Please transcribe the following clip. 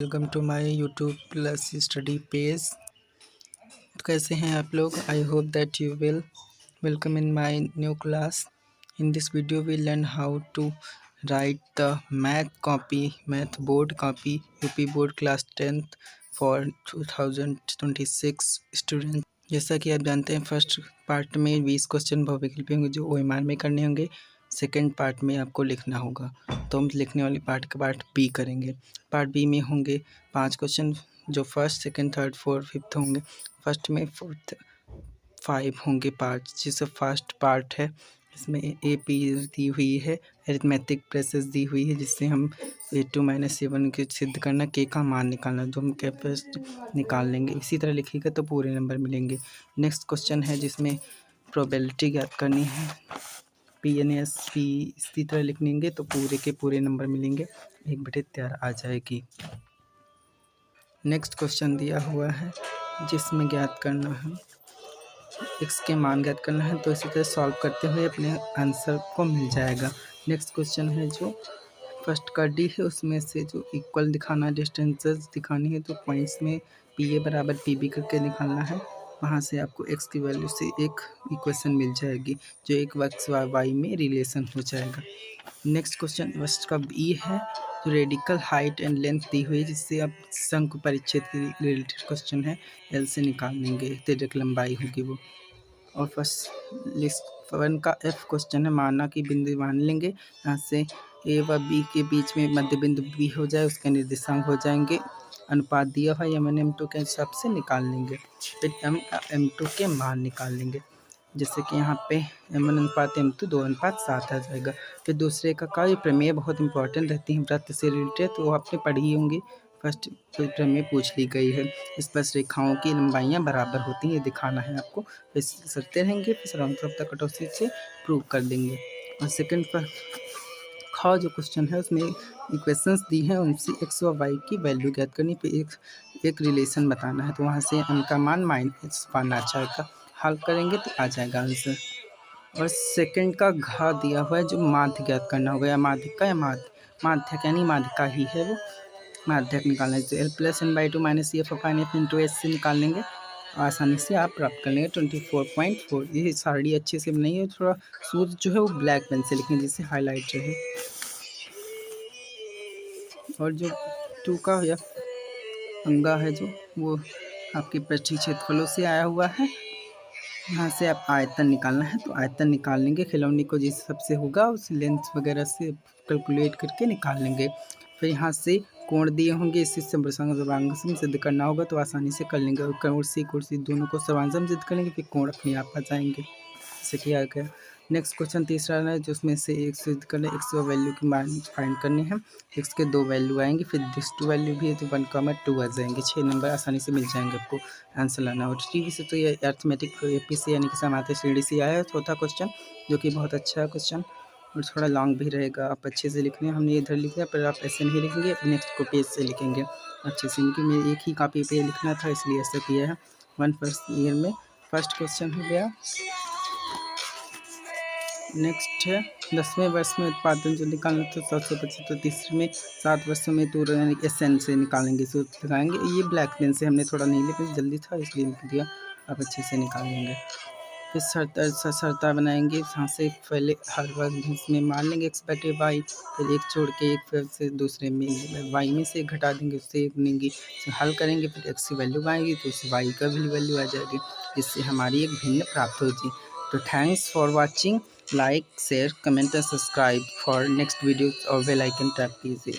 Welcome to my YouTube plus study page. तो कैसे हैं आप लोग? I hope that you will welcome in my new class. In this video we learn how to write the math board copy UP board class 10th for 2026 student. जैसा कि आप जानते हैं, फर्स्ट पार्ट में 20 क्वेश्चन बहुविकल्पी होंगे जो OMR में करने होंगे। सेकेंड पार्ट में आपको लिखना होगा, तो हम लिखने वाली पार्ट बी करेंगे। पार्ट बी में होंगे 5 क्वेश्चन जो first, second, third, fourth, fifth होंगे। फर्स्ट में 5 होंगे पार्ट, जिससे फर्स्ट पार्ट है इसमें AP दी हुई है, अरिथमेटिक प्रोसेस दी हुई है, जिससे हम 8 - 7 के सिद्ध करना, के का मान निकालना, जो हम कैपेस्ट निकाल लेंगे। इसी तरह लिखिएगा तो पूरे नंबर मिलेंगे। नेक्स्ट क्वेश्चन है जिसमें प्रोबेबिलिटी ज्ञात करनी है, PNSP इसी तरह लिख लेंगे तो पूरे के पूरे नंबर मिलेंगे, 1/13 आ जाएगी। नेक्स्ट क्वेश्चन दिया हुआ है जिसमें ज्ञात करना है x के मान ज्ञात करना है, तो इसी तरह सॉल्व करते हुए अपने आंसर को मिल जाएगा। नेक्स्ट क्वेश्चन है जो फर्स्ट का डी है, उसमें से जो इक्वल दिखाना, डिस्टेंसेस दिखानी है, तो पॉइंट्स में PA बराबर PB करके निकालना है। वहाँ से आपको x की वैल्यू से एक इक्वेशन मिल जाएगी जो एक x y में रिलेशन हो जाएगा। नेक्स्ट क्वेश्चन फर्स्ट का बी है जो रेडिकल हाइट एंड लेंथ दी हुई है, जिससे आप शंकु परिच्छेद के रिलेटेड क्वेश्चन है, L से निकाल लेंगे, तिर्यक लंबाई होगी वो। और फर्स्ट लिस्ट 1 का F क्वेश्चन है, माना कि बिंदु मान लेंगे, यहाँ से A व B के बीच में मध्य बिंदु B हो जाए, उसके निर्देशांक हो जाएंगे, अनुपात दिया हुआ M1 M2 के हिसाब से निकाल लेंगे। फिर M2 के मान निकाल लेंगे, जैसे कि यहाँ पे M1 अनुपात M2 2:7 आ जाएगा। फिर दूसरे का ये प्रमेय बहुत इंपॉर्टेंट रहती है वृत्त से रिलेटेड, तो वो आपने पढ़ी होंगी, फर्स्ट प्रमेय पूछ ली गई है। स्पर्श रेखाओं की लंबाइयाँ बराबर होती हैं, दिखाना है आपको, फिर सरते रहेंगे, फिर समांतर कटौती से प्रूव कर देंगे। और सेकंड पर ख जो क्वेश्चन है उसमें इक्वेशंस दी हैं, उनसे x और y की वैल्यू ज्ञात करनी, फिर एक रिलेशन बताना है, तो वहाँ से m का मान माइनस पाना जाएगा, हल करेंगे तो आ जाएगा आंसर। और सेकंड का घ दिया हुआ है जो माध्य ज्ञात करना होगा, या माध्यिका या माध्यक यानी माध्यिका ही है वो, माध्यक निकालना है, तो L+n/2 - CF/F से निकाल लेंगे, आसानी से आप प्राप्त कर लेंगे 24.4। ये साड़ी अच्छे से नहीं है, थोड़ा सूत्र जो है वो ब्लैक पेन से लिखें जिससे हाईलाइट रहे। और जो 2 का या अंगा है जो वो आपके पृष्ठीय क्षेत्रफलों से आया हुआ है, यहाँ से आप आयतन निकालना है, तो आयतन निकाल लेंगे, खिलौने को जिस सबसे होगा उस लेंथ वगैरह से कैलकुलेट करके निकाल लेंगे। फिर यहाँ से कोण दिए होंगे, इसी सर्वांगसम सिद्ध करना होगा, तो आसानी से कर लेंगे, और कुर्सी दोनों को सर्वांगसम सिद्ध करेंगे, फिर कोण अपने आप आ जाएंगे, जैसे कि आ गया। नेक्स्ट क्वेश्चन तीसरा है जिसमें से एक सिद्ध करना, x वैल्यू की मान फाइंड करनी है, x के 2 वैल्यू आएंगे, फिर दिस 2 वैल्यू भी है तो 1, 2 आ जाएंगे, 6 नंबर आसानी से मिल जाएंगे आपको आंसर लाना। और टीवी से तो ये अर्थमेटिक AP से यानी कि समांतर श्रेणी से आया है चौथा क्वेश्चन, जो कि बहुत अच्छा क्वेश्चन और थोड़ा लॉन्ग भी रहेगा, आप अच्छे से लिखने, हमने इधर लिखा पर आप ऐसे नहीं लिखेंगे, नेक्स्ट को पेज से लिखेंगे अच्छे से, क्योंकि मैं एक ही कॉपी पे लिखना था इसलिए ऐसा किया है। 1 फर्स्ट ईयर में फर्स्ट क्वेश्चन हो गया। नेक्स्ट है 10वें वर्ष में उत्पादन जो निकालना था 725, तो तीसरे में 7 वर्षों में तो SN से निकालेंगे, सूत्र लगाएंगे। ये ब्लैक पेन से हमने थोड़ा नहीं लिखा, जल्दी था इसलिए लिख दिया, आप अच्छे से निकाल लेंगे। फिर सरता बनाएंगे, यहाँ से पहले हर वर्ग इसमें मान लेंगे x/y, फिर एक छोड़ के एक, फिर से दूसरे में y में से घटा देंगे, उससे एक लेंगे, हल करेंगे, फिर x की वैल्यू आएगी तो उस y का भी वैल्यू आ जाएगी, जिससे हमारी एक भिन्न प्राप्त होगी। तो thanks for watching, like, share, comment and subscribe for next video, और बेल आइकन टैप कीजिए।